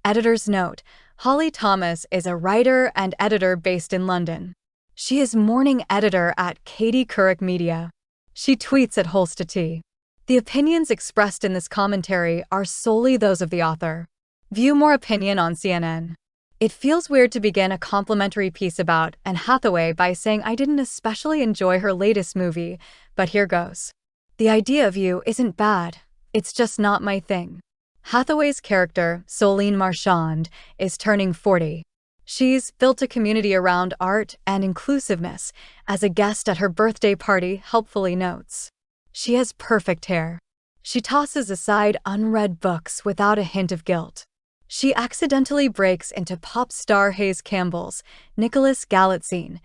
Editor's note: Holly Thomas is a writer and editor based in London. She is morning editor at Katie Couric Media. She tweets at Holsta. The opinions expressed in this commentary are solely those of the author. View more opinion on CNN. It feels weird to begin a complimentary piece about Anne Hathaway by saying I didn't especially enjoy her latest movie, but here goes. The idea of you isn't bad, it's just not my thing. Hathaway's character, Soline Marchand, is turning 40. She's built a community around art and inclusiveness, as a guest at her birthday party helpfully notes. She has perfect hair. She tosses aside unread books without a hint of guilt. She accidentally breaks into pop star Hayes Campbell's Nicholas Gallet scene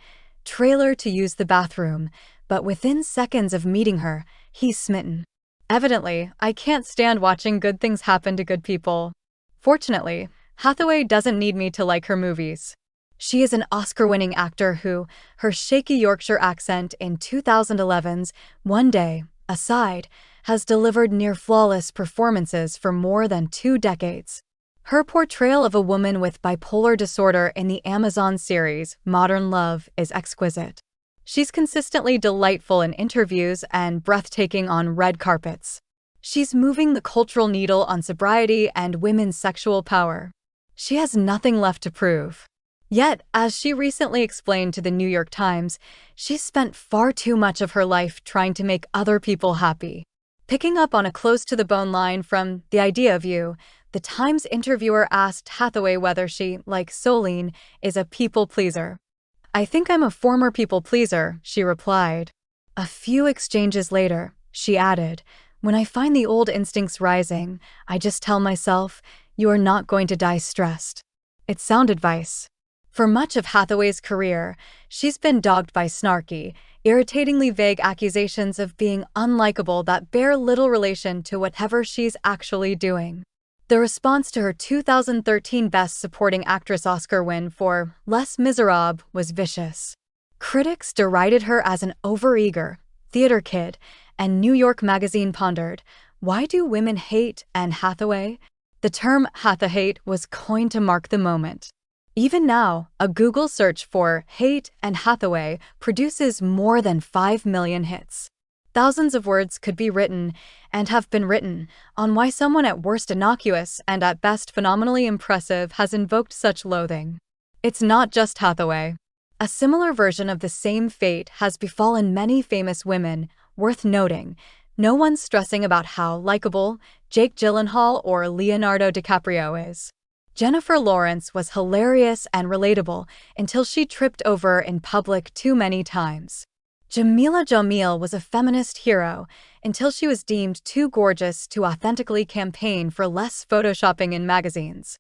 trailer to use the bathroom, but within seconds of meeting her, he's smitten. Evidently, I can't stand watching good things happen to good people. Fortunately, Hathaway doesn't need me to like her movies. She is an Oscar-winning actor who, her shaky Yorkshire accent in 2011's One Day, Aside, has delivered near-flawless performances for more than 2 decades. Her portrayal of a woman with bipolar disorder in the Amazon series Modern Love is exquisite. She's consistently delightful in interviews and breathtaking on red carpets. She's moving the cultural needle on sobriety and women's sexual power. She has nothing left to prove. Yet, as she recently explained to the New York Times, she's spent far too much of her life trying to make other people happy. Picking up on a close-to-the-bone line from The Idea of You, the Times interviewer asked Hathaway whether she, like Soline, is a people-pleaser. I think I'm a former people-pleaser, she replied. A few exchanges later, she added, when I find the old instincts rising, I just tell myself, you are not going to die stressed. It's sound advice. For much of Hathaway's career, she's been dogged by snarky, irritatingly vague accusations of being unlikable that bear little relation to whatever she's actually doing. The response to her 2013 Best Supporting Actress Oscar win for Les Miserables was vicious. Critics derided her as an overeager theater kid, and New York Magazine pondered, why do women hate Anne Hathaway? The term Hathahate was coined to mark the moment. Even now, a Google search for hate and Hathaway produces more than 5 million hits. Thousands of words could be written, and have been written, on why someone at worst innocuous and at best phenomenally impressive has invoked such loathing. It's not just Hathaway. A similar version of the same fate has befallen many famous women, worth noting. No one's stressing about how likable Jake Gyllenhaal or Leonardo DiCaprio is. Jennifer Lawrence was hilarious and relatable until she tripped over in public too many times. Jameela Jamil was a feminist hero until she was deemed too gorgeous to authentically campaign for less photoshopping in magazines.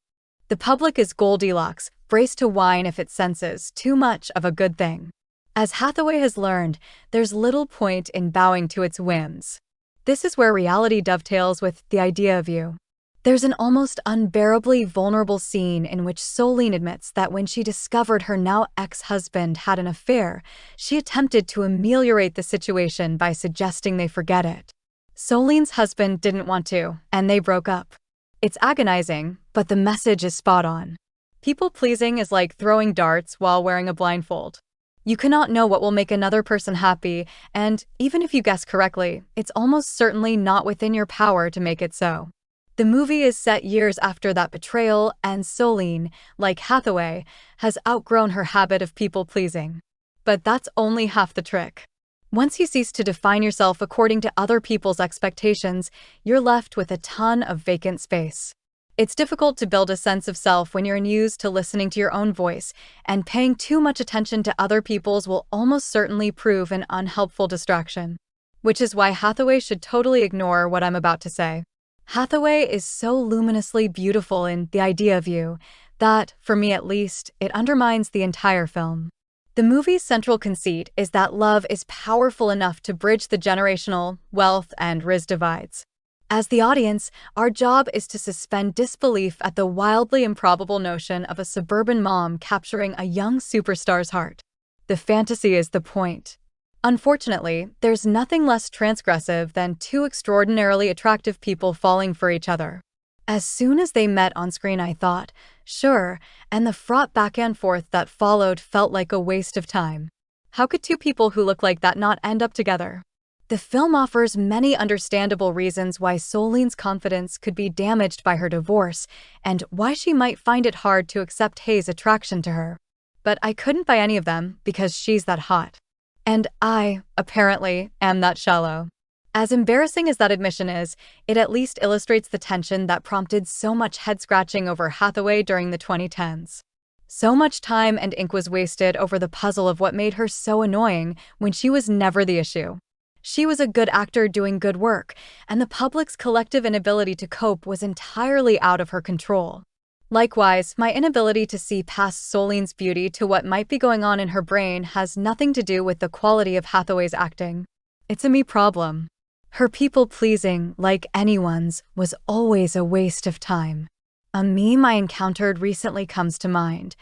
The public is Goldilocks, braced to whine if it senses too much of a good thing. As Hathaway has learned, there's little point in bowing to its whims. This is where reality dovetails with The Idea of You. There's an almost unbearably vulnerable scene in which Soline admits that when she discovered her now ex-husband had an affair, she attempted to ameliorate the situation by suggesting they forget it. Soline's husband didn't want to, and they broke up. It's agonizing, but the message is spot on. People-pleasing is like throwing darts while wearing a blindfold. You cannot know what will make another person happy, and even if you guess correctly, it's almost certainly not within your power to make it so. The movie is set years after that betrayal, and Soline, like Hathaway, has outgrown her habit of people-pleasing. But that's only half the trick. Once you cease to define yourself according to other people's expectations, you're left with a ton of vacant space. It's difficult to build a sense of self when you're unused to listening to your own voice, and paying too much attention to other people's will almost certainly prove an unhelpful distraction. Which is why Hathaway should totally ignore what I'm about to say. Hathaway is so luminously beautiful in The Idea of You that, for me at least, it undermines the entire film. The movie's central conceit is that love is powerful enough to bridge the generational, wealth, and riz divides. As the audience, our job is to suspend disbelief at the wildly improbable notion of a suburban mom capturing a young superstar's heart. The fantasy is the point. Unfortunately, there's nothing less transgressive than two extraordinarily attractive people falling for each other. As soon as they met on screen, I thought, sure, and the fraught back and forth that followed felt like a waste of time. How could two people who look like that not end up together? The film offers many understandable reasons why Soline's confidence could be damaged by her divorce and why she might find it hard to accept Hayes' attraction to her. But I couldn't buy any of them because she's that hot. And I, apparently, am that shallow. As embarrassing as that admission is, it at least illustrates the tension that prompted so much head-scratching over Hathaway during the 2010s. So much time and ink was wasted over the puzzle of what made her so annoying when she was never the issue. She was a good actor doing good work, and the public's collective inability to cope was entirely out of her control. Likewise, my inability to see past Soline's beauty to what might be going on in her brain has nothing to do with the quality of Hathaway's acting. It's a me problem. Her people-pleasing, like anyone's, was always a waste of time. A meme I encountered recently comes to mind.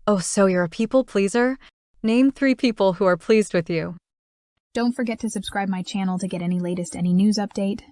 Oh, so you're a people-pleaser? Name 3 people who are pleased with you. Don't forget to subscribe my channel to get any news update.